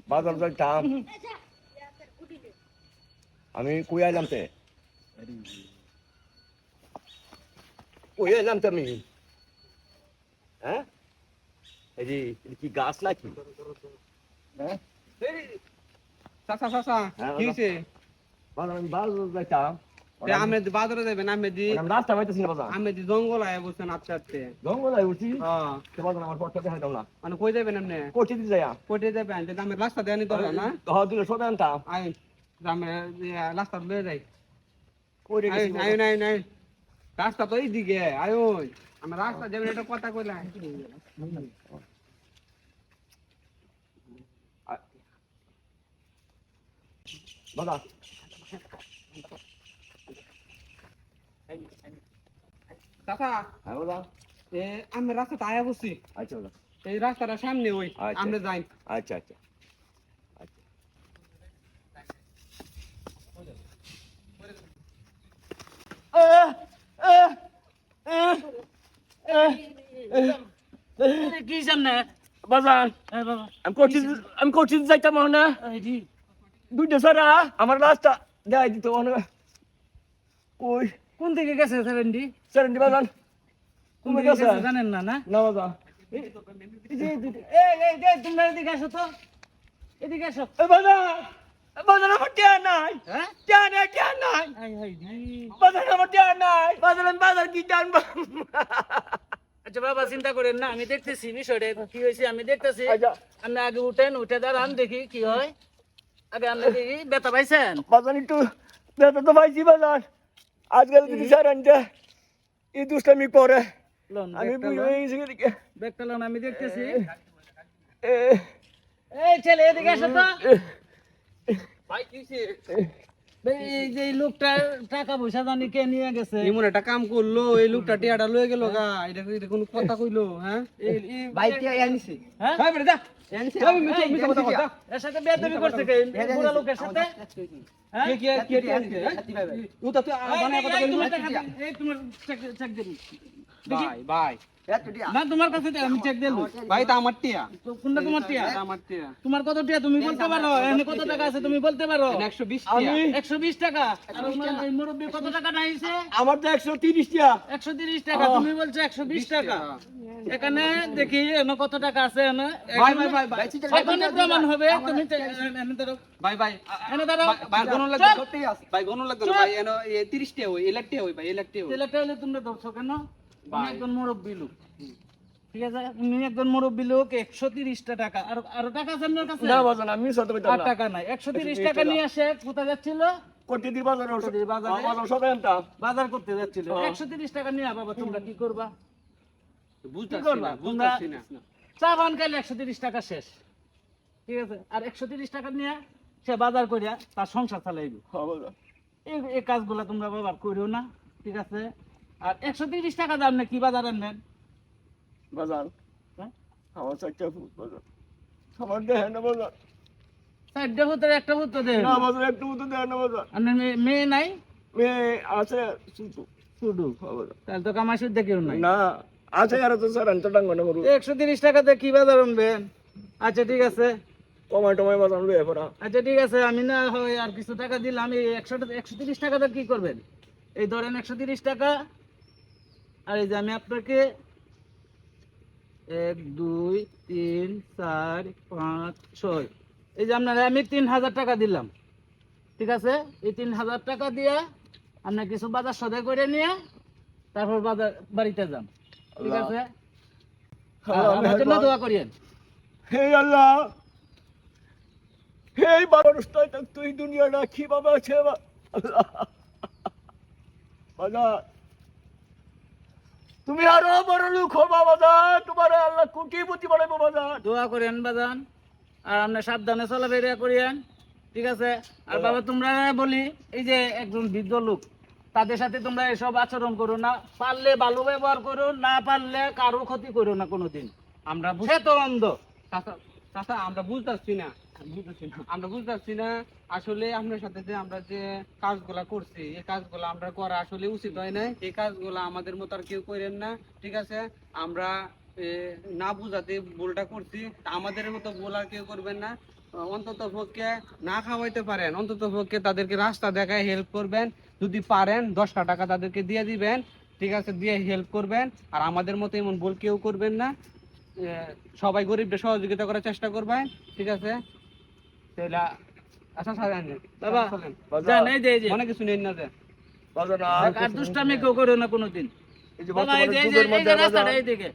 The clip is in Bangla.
বাজার যাইতাম আমি কই আইলাম তে কই আইলাম তো আমি হ্যাঁ এই যে কি গাছ নাকি হ্যাঁ চাচা চাচা কি হইছে বাজার আমি বাজার যাইতাম আমি বাজারে যাবেন আমি রাস্তা পাইতেছি না বাজার আমি জঙ্গল আয় বসছেন আস্তে আস্তে জঙ্গল আই উঠছি হ্যাঁ তো বাজার আমার পথটা দেখাই দাও না মানে কই যাবেন আপনি কোটি দিতে যাইয়া কোটে যাবেন যে আমি রাস্তা দেয়নি তো না হ্যাঁ দিলে সবে আনতাম আই আমি রাস্তা লয়ে যাই কইরে গেছি আই নাই নাই রাস্তা তো এইদিকে আয়ুন আমি রাস্তা যাবেন এটা কথা কইলাম বাজার চাচা হ্যাঁ বাজার আমি রাস্তাটা আয়া বসছি আচ্ছা বাজার এই রাস্তাটা সামনে ওই আচ্ছা। আমরা যাই আচ্ছা আচ্ছা আচ্ছা কি সামনে বাজার বাবা আমি কোটি যাইতাম না দুইটা সারা আমার রাস্তা দেখাই দিত কই কোন দিকে গেছে সেভেন্টি সেরেন্ডি বাজার কোন তুমি দিকে গেছে গেছে জানেন না না না বাজার তোমরা এদিকে আসো তো এদিকে আসো বাজার বাজার আমার টিয়া নাই হ্যাঁ টিয়া নাই টিয়া নাই হাই হাই বাজার আমার টিয়া নাই বাজার আমি বাজার কি জানবো আচ্ছা বাবা চিন্তা করেন না আমি দেখতেছি বিষয়টা কি হয়েছে আমি দেখতেছি আচ্ছা আপনি আগে উঠেন উঠে দাঁড়ান দেখি কি হয় আগে আপনি দেখি ব্যথা পাইছেন বাজার একটু ব্যথা তো পাইছি বাজার আজকাল যদি সেরেন্ডে এই দুষ্টামি করে লোন আমি বুঝে গেছি এদিকে ব্যাগটা লোন আমি দেখতেছি এ, এই ছেলে এদিকে আসো তো ভাই কিছে এই যে এই লোকটা টাকা পয়সা জানি কে নিয়ে গেছে এমন একটা কাম করলো এই লোকটা টিয়াটা লয়ে গেল গা এটা কোনো কথা কইলো হ্যাঁ ভাই টিয়া আনিছি হ্যাঁ হ্যাঁ বেটা যা আনিছি আমি মিথ্যা কথা কইতা এর সাথে বেয়াদবি করছে কে বুড়া লোকের সাথে হ্যাঁ কে টিয়া আনছে ও তো বানায় কথা কইলো এই তোমার চেক দিন ভাই ভাই না তোমার কাছে তো আমি চেক দিলাম ভাই তা আমার টিয়া কোনটা তোমার টিয়া আমার টিয়া তোমার কত টিয়া তুমি বলতে পারো এখানে কত টাকা আছে তুমি বলতে পারো 120 টিয়া 120 টাকা আর এই মুরব্বি কত টাকা নাইছে আমার তো 130 টিয়া 130 টাকা তুমি বলছো 120 টাকা এখানে দেখি এনে কত টাকা আছে এনে ভাই ভাই ভাই ভাই এখানে প্রমাণ হবে তুমি এনে ধরো ভাই ভাই এনে ধরো ভাই গণ লাগবে সত্যি আছে ভাই গণ লাগবে ভাই এনো 30 টিয়া হই 1 লাখ টিয়া হই ভাই 1 লাখ টিয়া হই ছেলেটা হলে তোমরা ধরছো কেন তুমি একজন মুরব্বি লোক ঠিক আছে তুমি একজন মুরব্বি লোক 130 টাকা আর আরো টাকা আছে আপনার কাছে না বাজার আমি সত্য কইতাম আর না টাকা নাই 130 টাকা নিয়ে আসে কোথায় যাচ্ছিল কোটি দি বাজার বাজারে। বাজার সবে আনতাম বাজার করতে যাচ্ছিল 130 টাকা নিয়ে বাবা তোমরা কি করবা বুঝতাছি করবা? না বুঝতাছি না চা পান খাইলে 130 টাকা শেষ ঠিক আছে আর 130 টাকা নিয়ে সে বাজার করিয়া তার সংসার চালাইবে হ্যাঁ বাজার এই কাজগুলা তোমরা ব্যবহার করিও না ঠিক আছে আর 130 টাকা দাম না কি বাজার আনবেন বাজার হ্যাঁ? আমার চারটা ফুট বাজার আমার দেহে না বাজার চারটে ভূতের একটা ভূত তো দেন না বাজার একটু মতো দেহে না বাজার আপনার মেয়ে নাই মেয়ে আছে শুধু শুধু হ্যাঁ বাজার তাহলে তো কামাই সুদ্ধা কেউ নাই না আছে আর তো স্যার আনতে ডাঙ্গ না মরু 130 টাকাতে কি বাজার আনবেন আচ্ছা ঠিক আছে কমাই টমাই বাজার লয়ে পড়া আচ্ছা ঠিক আছে আমি না হয় আর কিছু টাকা দিলাম এই 130 টাকাটা কি করবেন এই ধরেন 130 টাকা আর এই যে আমি আপনাকে 1 2 3 4 5 6 এই যে আপনার আমি 3000 টাকা দিলাম ঠিক আছে এই 3000 টাকা দিয়ে আপনি কিছু বাজার সদাই করে নিয়ে তারপর বাজার বাড়িতে যান ঠিক আছে আমার জন্য দোয়া করিয়েন হে আল্লাহ হে মানুষটাই তো তুই দুনিয়াটা কিভাবে আছে আল্লাহ বাজার তুমি আরো বড় লোক হবা বাজার তোমার আল্লাহ কোটিপতি বানাবো বাজার দোয়া করেন বাজান আর আপনি সাবধানে চলাফেরা করিয়েন ঠিক আছে আর বাবা তোমরা বলি এই যে একজন বৃদ্ধ লোক তাদের সাথে তোমরা এসব আচরণ করো না পারলে ভালো ব্যবহার করো না পারলে কারো ক্ষতি করো না কোনোদিন আমরা সে তো অন্ধ চাচা চাচা আমরা বুঝতাছি না আমরা বুঝতাছি না আসলে আপনার সাথে যে আমরা যে কাজগুলা করছি এই কাজগুলা আমরা করা আসলে উচিত হয় না এই কাজগুলা আমাদের মতো আর কেউ করেন না ঠিক আছে আমরা না বুঝাতে ভুলটা করছি, তা আমাদের মতো ভুল আর কেউ করবেন না। অন্তত পক্ষে না খাওয়াইতে পারেন, অন্তত পক্ষে তাদেরকে রাস্তা দেখায় হেল্প করবেন, যদি পারেন 10টা টাকা তাদেরকে দিয়ে দিবেন, ঠিক আছে, দিয়ে হেল্প করবেন। আর আমাদের মতো এমন ভুল কেউ করবেন না। সবাই গরিবদের সহযোগিতা করার চেষ্টা করবেন, ঠিক আছে। তাহলে আচ্ছা স্যার, বাবা চলেন, যান, এই যে অনেক কিছু নেন না যে বাজার আর দুষ্টামি কেউ করো না কোনোদিন। এই যে বাবা এই বর্তমানে যে যুগের এই মধ্যে যে বাজার রাস্তাটা এইদিকে